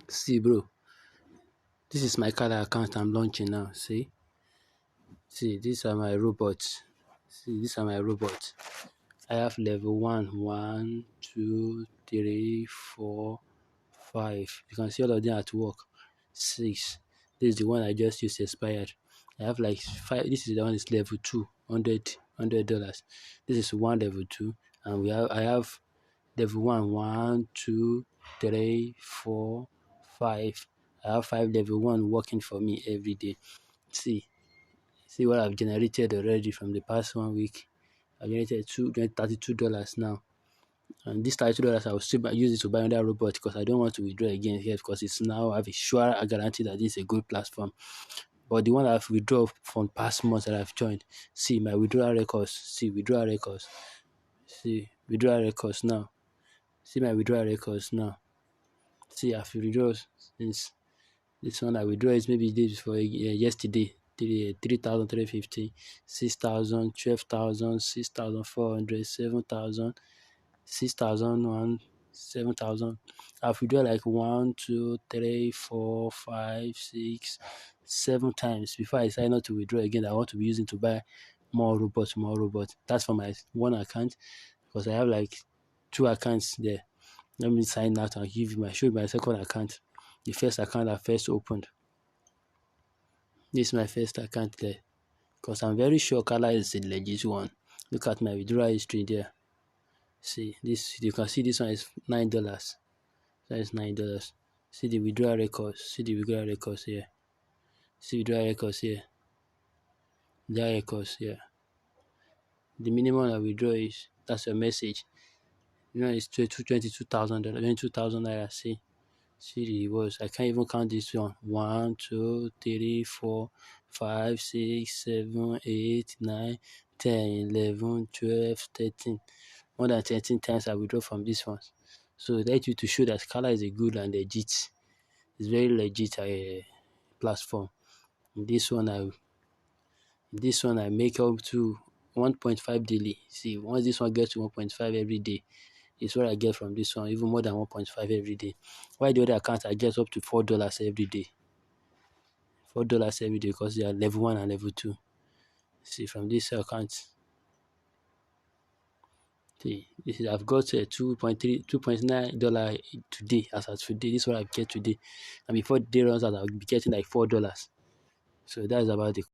See, bro, this is my CALA account I'm launching now. See, these are my robots. See, these are my robots. I have level 1, 2, 3, 4, 5. You can see all of them at work. 6. This is the one I just used expired. I have like 5. This is the one is level 2, $100. This is one level 2, and I have level 1, 2, 3, 4, 5. I have 5 level 1 working for me every day. See what I've generated already from the past 1 week. I've generated $32 now. And this $32 I will still use it to buy another robot because I don't want to withdraw again here because it's now I have a sure guarantee that this is a good platform. But the one that I've withdrawn from past months that I've joined, see my withdrawal records. See withdrawal records. See withdrawal records now. See my withdrawal records now. See I've withdrawn since this one I withdraw is maybe day before yesterday. 3,350, 6,000, 12,000, 6,400, 7,000, 6,001, 7,000. I've withdrawn like 1, 2, 3, 4, 5, 6, 7 times before I decide not to withdraw again. I want to be using to buy more robots. That's for my one account because I have like 2 accounts there. Let me sign out and show you my second account. The first account I first opened. This is my first account there. Because I'm very sure CALA is the legit one. Look at my withdrawal history there. See this, you can see this one is $9. That is $9. See the withdrawal records. See the withdrawal records here. See withdrawal records here. Withdrawal records here. The minimum I withdraw is, that's your message. You know, it's $22,000, $22,000. See the rewards. I can't even count this one. 1, 2, 3, 4, 5, 6, 7, 8, 9, 10, 11, 12, 13. More than 13 times I withdraw from this one. So that you to show that CALA is a good and legit. It's very legit platform. In this one I make up to 1.5 daily. See, once this one gets to 1.5 every day, it's what I get from this one, even more than 1.5 every day. While the other account I get up to $4 every day. $4 every day because they are level 1 and level 2. See, from this account, see, this is I've got $2.9 today. As of today, this is what I get today. And before the day runs out, I'll be getting like $4. So that's about it.